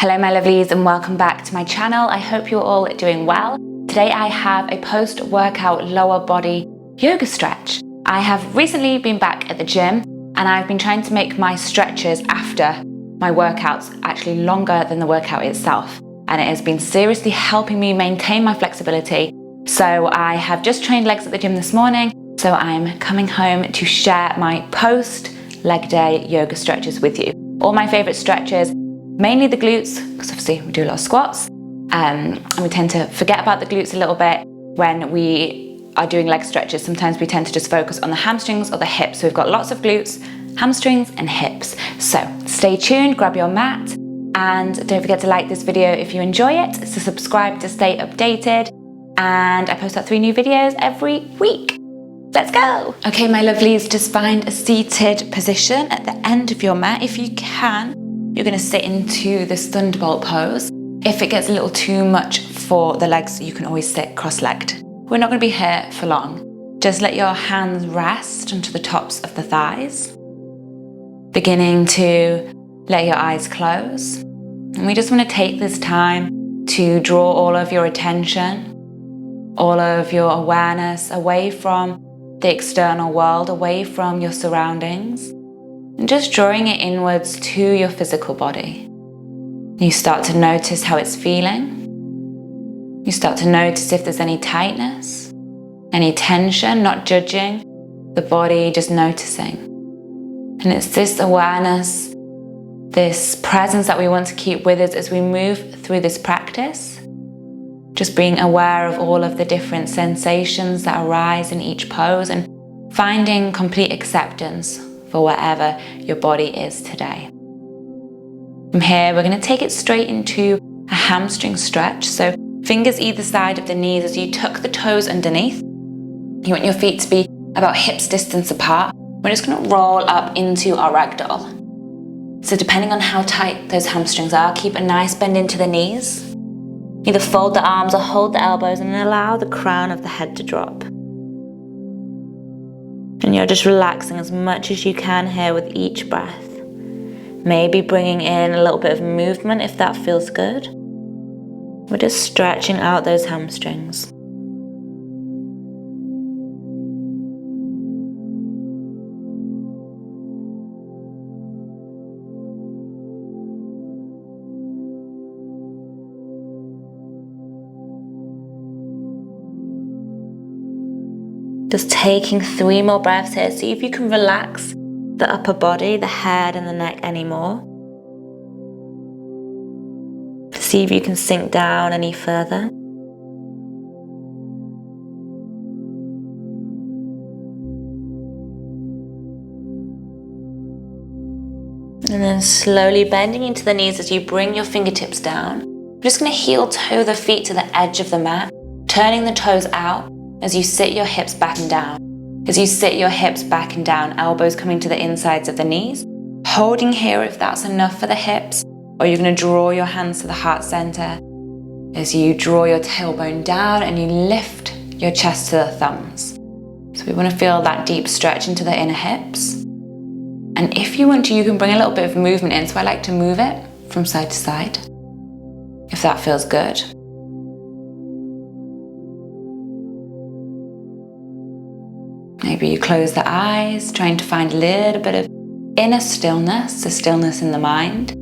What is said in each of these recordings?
Hello my lovelies and welcome back to my channel. I hope you're all doing well. Today I have a post-workout lower body yoga stretch. I have recently been back at the gym and I've been trying to make my stretches after my workouts actually longer than the workout itself. And it has been seriously helping me maintain my flexibility. So I have just trained legs at the gym this morning. So I'm coming home to share my post-leg day yoga stretches with you. All my favorite stretches, mainly the glutes, because obviously we do a lot of squats. And we tend to forget about the glutes a little bit when we are doing leg stretches. Sometimes we tend to just focus on the hamstrings or the hips. So we've got lots of glutes, hamstrings and hips. So stay tuned, grab your mat, and don't forget to like this video if you enjoy it, to subscribe to stay updated. And I post out 3 new videos every week. Let's go. Okay, my lovelies, just find a seated position at the end of your mat. If you can, you're gonna sit into this Thunderbolt Pose. If it gets a little too much for the legs, you can always sit cross-legged. We're not gonna be here for long. Just let your hands rest onto the tops of the thighs. Beginning to let your eyes close. And we just wanna take this time to draw all of your attention, all of your awareness away from the external world, away from your surroundings, and just drawing it inwards to your physical body. You start to notice how it's feeling. You start to notice if there's any tightness, any tension, not judging the body, just noticing. And it's this awareness, this presence that we want to keep with us as we move through this practice. Just being aware of all of the different sensations that arise in each pose and finding complete acceptance for wherever your body is today. From here, we're going to take it straight into a hamstring stretch. So fingers either side of the knees as you tuck the toes underneath. You want your feet to be about hips distance apart. We're just going to roll up into our ragdoll. So depending on how tight those hamstrings are, keep a nice bend into the knees. Either fold the arms or hold the elbows and allow the crown of the head to drop. And you're just relaxing as much as you can here with each breath. Maybe bringing in a little bit of movement if that feels good. We're just stretching out those hamstrings. Just taking 3 more breaths here. See if you can relax the upper body, the head and the neck anymore. See if you can sink down any further. And then slowly bending into the knees as you bring your fingertips down. We're just going to heel toe the feet to the edge of the mat, turning the toes out as you sit your hips back and down. As you sit your hips back and down, elbows coming to the insides of the knees, holding here if that's enough for the hips, or you're going to draw your hands to the heart center as you draw your tailbone down and you lift your chest to the thumbs. So we want to feel that deep stretch into the inner hips. And if you want to, you can bring a little bit of movement in. So I like to move it from side to side, if that feels good. Maybe you close the eyes, trying to find a little bit of inner stillness, the stillness in the mind.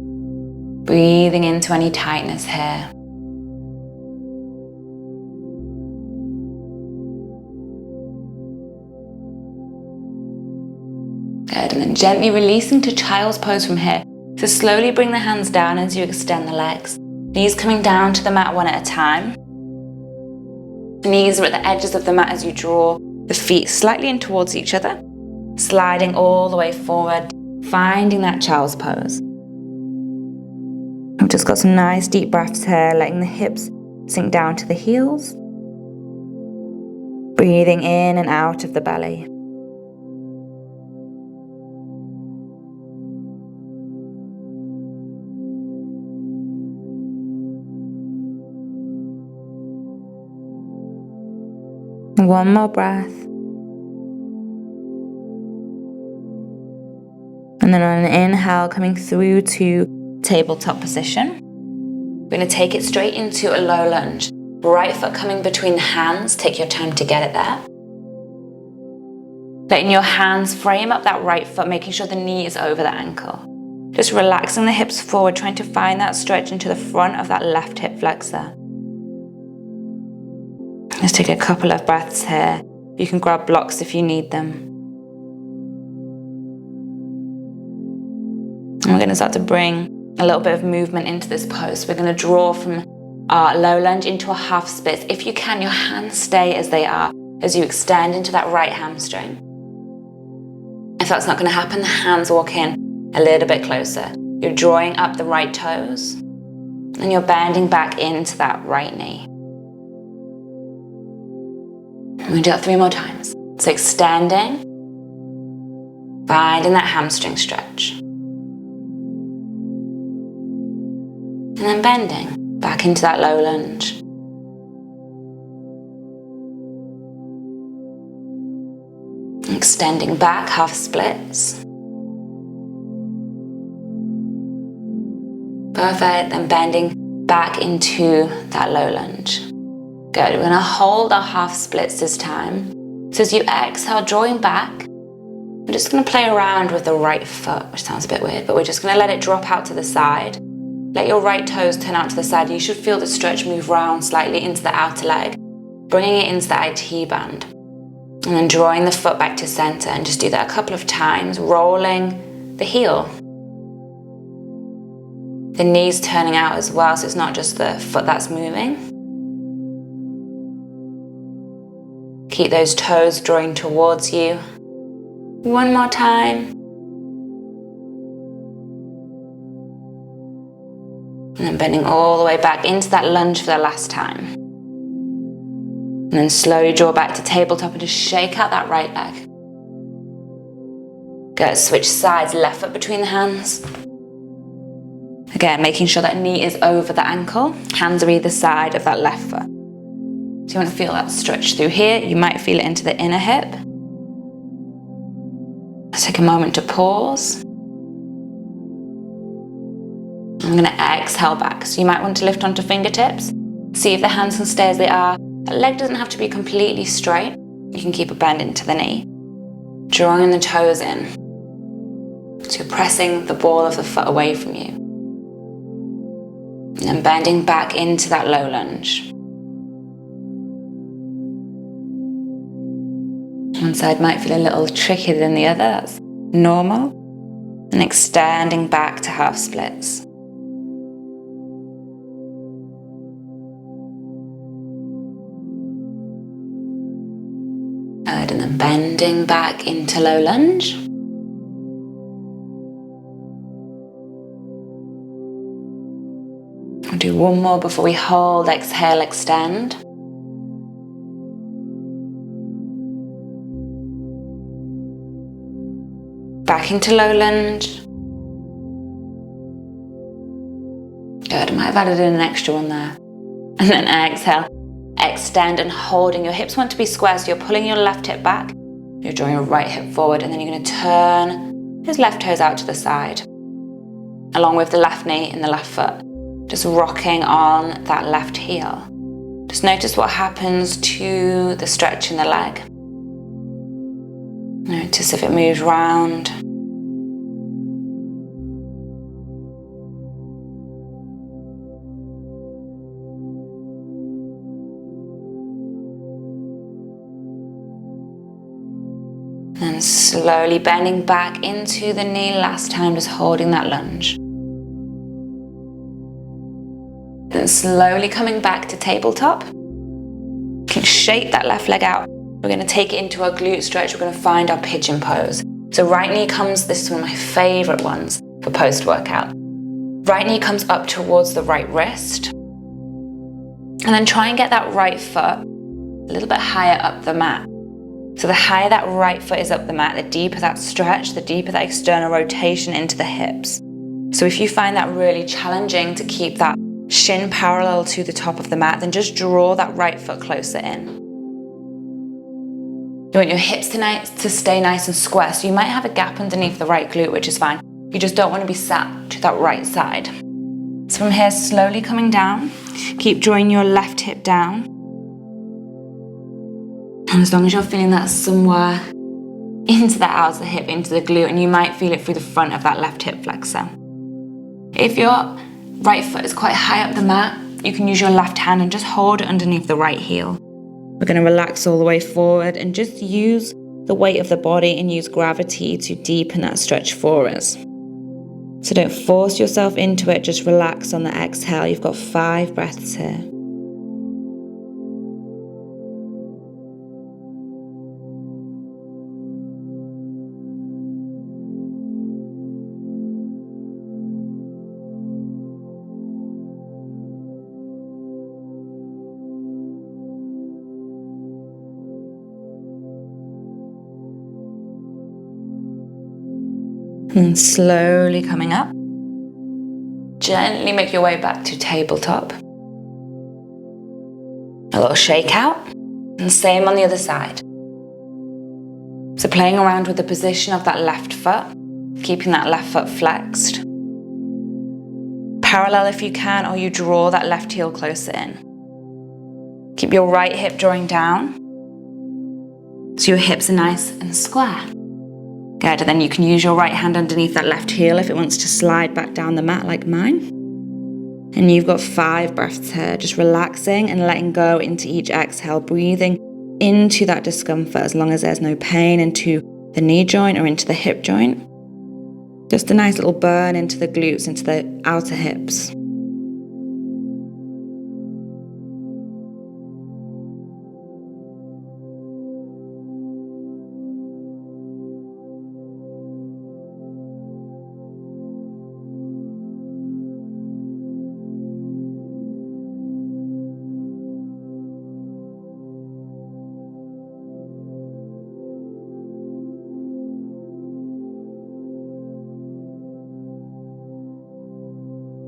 Breathing into any tightness here. Good, and then gently releasing to child's pose from here. So slowly bring the hands down as you extend the legs. Knees coming down to the mat one at a time. Knees are at the edges of the mat as you draw the feet slightly in towards each other, sliding all the way forward, finding that child's pose. I've just got some nice deep breaths here, letting the hips sink down to the heels. Breathing in and out of the belly. One more breath. And then on an inhale, coming through to tabletop position. We're going to take it straight into a low lunge. Right foot coming between the hands, take your time to get it there. Letting your hands frame up that right foot, making sure the knee is over the ankle. Just relaxing the hips forward, trying to find that stretch into the front of that left hip flexor. Let's take a couple of breaths here. You can grab blocks if you need them. And we're going to start to bring a little bit of movement into this pose. We're going to draw from our low lunge into a half split. If you can, your hands stay as they are as you extend into that right hamstring. If that's not going to happen, the hands walk in a little bit closer. You're drawing up the right toes and you're bending back into that right knee. I'm going to do that 3 more times. So extending, finding that hamstring stretch. And then bending back into that low lunge. Extending back, half splits. Perfect, then bending back into that low lunge. Good, we're going to hold our half splits this time. So as you exhale, drawing back, we're just going to play around with the right foot, which sounds a bit weird, but we're just going to let it drop out to the side. Let your right toes turn out to the side. You should feel the stretch move round slightly into the outer leg, bringing it into the IT band. And then drawing the foot back to center, and just do that a couple of times, rolling the heel. The knee's turning out as well, so it's not just the foot that's moving. Keep those toes drawing towards you. One more time. And then bending all the way back into that lunge for the last time. And then slowly draw back to tabletop and just shake out that right leg. Good, switch sides, left foot between the hands. Again, making sure that knee is over the ankle. Hands are either side of that left foot. So you want to feel that stretch through here. You might feel it into the inner hip. Let's take a moment to pause. I'm going to exhale back. So you might want to lift onto fingertips. See if the hands can stay as they are. That leg doesn't have to be completely straight. You can keep a bend into the knee. Drawing the toes in. So you're pressing the ball of the foot away from you. And then bending back into that low lunge. One side might feel a little trickier than the other, that's normal. And extending back to half splits. Good, and then bending back into low lunge. I'll do one more before we hold, exhale, extend. Back into low lunge. Good, I might have added in an extra one there. And then exhale, extend and holding. Your hips want to be square, so you're pulling your left hip back. You're drawing your right hip forward, and then you're going to turn his left toes out to the side, along with the left knee and the left foot. Just rocking on that left heel. Just notice what happens to the stretch in the leg. Notice if it moves round. And slowly bending back into the knee last time, just holding that lunge. Then slowly coming back to tabletop. You can shake that left leg out. We're going to take it into our glute stretch. We're going to find our pigeon pose. So right knee comes, this is one of my favorite ones for post-workout. Right knee comes up towards the right wrist. And then try and get that right foot a little bit higher up the mat. So the higher that right foot is up the mat, the deeper that stretch, the deeper that external rotation into the hips. So if you find that really challenging to keep that shin parallel to the top of the mat, then just draw that right foot closer in. You want your hips to stay nice and square, so you might have a gap underneath the right glute, which is fine. You just don't want to be sat to that right side. So from here, slowly coming down, keep drawing your left hip down. And as long as you're feeling that somewhere into the outer hip, into the glute, and you might feel it through the front of that left hip flexor. If your right foot is quite high up the mat, you can use your left hand and just hold it underneath the right heel. We're going to relax all the way forward and just use the weight of the body and use gravity to deepen that stretch for us. So don't force yourself into it, just relax on the exhale. You've got 5 breaths here. And slowly coming up. Gently make your way back to tabletop. A little shake out. And same on the other side. So playing around with the position of that left foot, keeping that left foot flexed. Parallel if you can, or you draw that left heel closer in. Keep your right hip drawing down, so your hips are nice and square. Good, and then you can use your right hand underneath that left heel if it wants to slide back down the mat like mine. And you've got 5 breaths here, just relaxing and letting go into each exhale, breathing into that discomfort as long as there's no pain into the knee joint or into the hip joint. Just a nice little burn into the glutes, into the outer hips.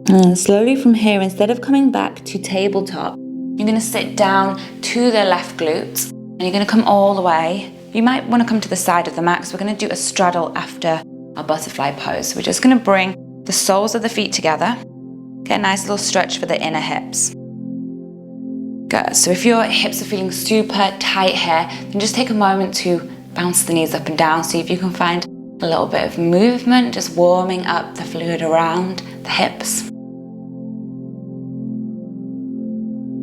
And slowly from here, instead of coming back to tabletop, you're going to sit down to the left glutes and you're going to come all the way. You might want to come to the side of the mat because we're going to do a straddle after our butterfly pose. So we're just going to bring the soles of the feet together. Get a nice little stretch for the inner hips. Good. So if your hips are feeling super tight here, then just take a moment to bounce the knees up and down. See if you can find a little bit of movement, just warming up the fluid around the hips.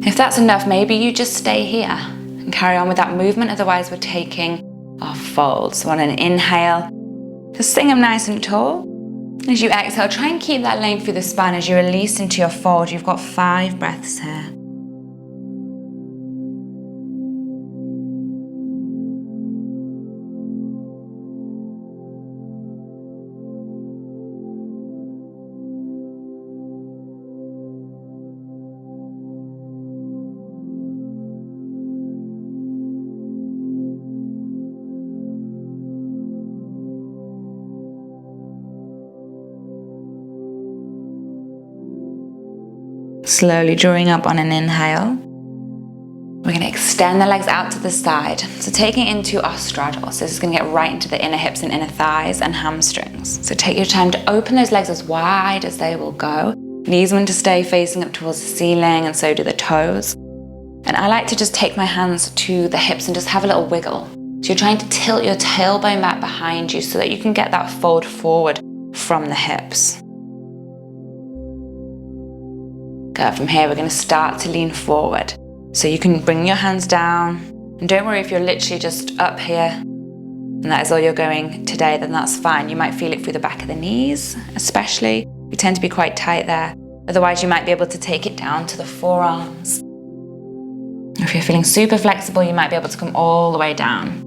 If that's enough, maybe you just stay here and carry on with that movement. Otherwise, we're taking our fold. So on an inhale, just sing them nice and tall. As you exhale, try and keep that length through the spine as you release into your fold. You've got 5 breaths here. Slowly drawing up on an inhale. We're going to extend the legs out to the side. So taking it into our straddle. So this is going to get right into the inner hips and inner thighs and hamstrings. So take your time to open those legs as wide as they will go. Knees want to stay facing up towards the ceiling, and so do the toes. And I like to just take my hands to the hips and just have a little wiggle. So you're trying to tilt your tailbone back behind you so that you can get that fold forward from the hips. Good. From here, we're going to start to lean forward. So you can bring your hands down, and don't worry if you're literally just up here and that is all you're going today, then that's fine. You might feel it through the back of the knees, especially. We tend to be quite tight there. Otherwise, you might be able to take it down to the forearms. If you're feeling super flexible, you might be able to come all the way down.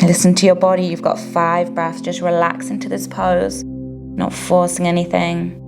Listen to your body. You've got 5 breaths. Just relax into this pose, not forcing anything.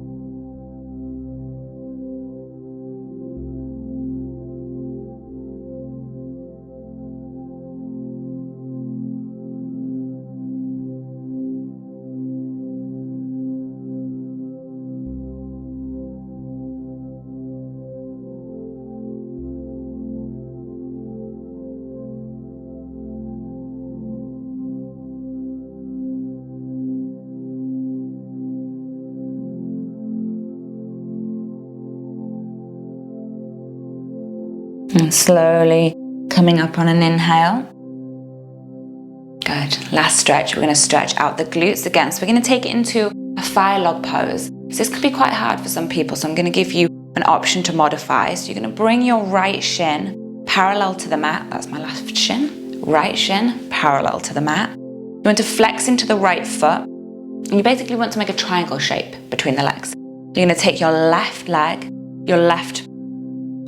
And slowly coming up on an inhale. Good. Last stretch. We're going to stretch out the glutes again. So we're going to take it into a fire log pose. So this could be quite hard for some people. So I'm going to give you an option to modify. So you're going to bring your right shin parallel to the mat. That's my left shin. Right shin parallel to the mat. You want to flex into the right foot. And you basically want to make a triangle shape between the legs. You're going to take your left leg, your left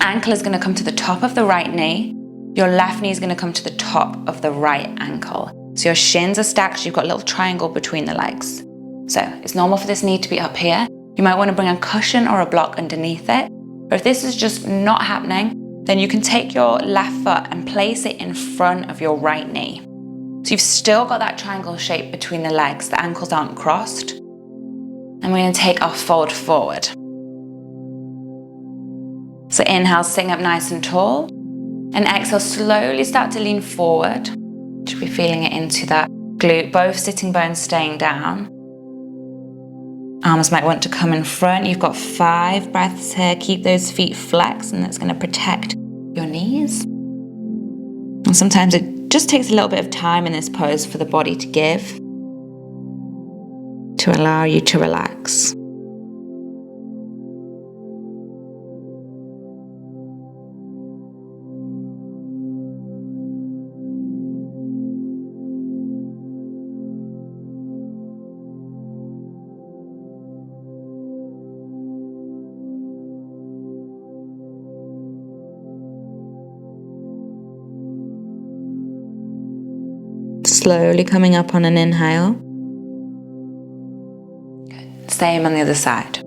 ankle is going to come to the top of the right knee. Your left knee is going to come to the top of the right ankle. So your shins are stacked, so you've got a little triangle between the legs. So it's normal for this knee to be up here. You might want to bring a cushion or a block underneath it. But if this is just not happening, then you can take your left foot and place it in front of your right knee. So you've still got that triangle shape between the legs, the ankles aren't crossed. And we're going to take our fold forward. So inhale, sitting up nice and tall. And exhale, slowly start to lean forward. Should be feeling it into that glute, both sitting bones staying down. Arms might want to come in front. You've got 5 breaths here. Keep those feet flexed, and that's going to protect your knees. And sometimes it just takes a little bit of time in this pose for the body to give, to allow you to relax. Slowly coming up on an inhale. Good. Same on the other side.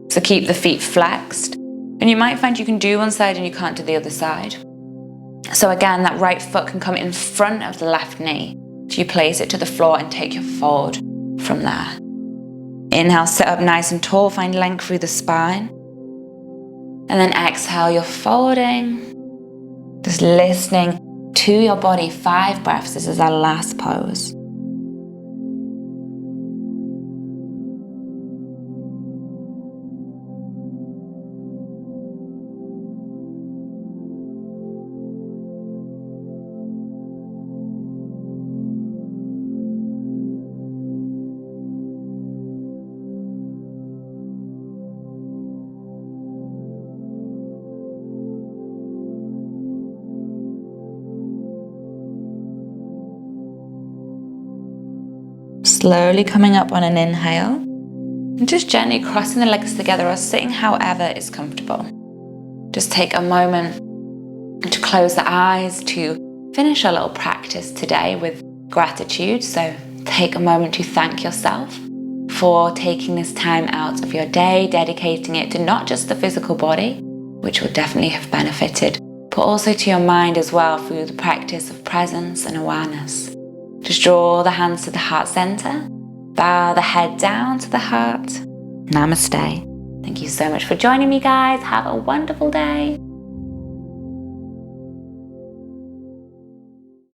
So keep the feet flexed. And you might find you can do one side and you can't do the other side. So again, that right foot can come in front of the left knee. So you place it to the floor and take your fold from there. Inhale, sit up nice and tall. Find length through the spine. And then exhale, you're folding. Just listening to your body. 5 breaths. This is our last pose. Slowly coming up on an inhale and just gently crossing the legs together or sitting however is comfortable. Just take a moment to close the eyes to finish our little practice today with gratitude. So take a moment to thank yourself for taking this time out of your day, dedicating it to not just the physical body, which will definitely have benefited, but also to your mind as well through the practice of presence and awareness. Just draw the hands to the heart center, bow the head down to the heart. Namaste. Thank you so much for joining me, guys. Have a wonderful day.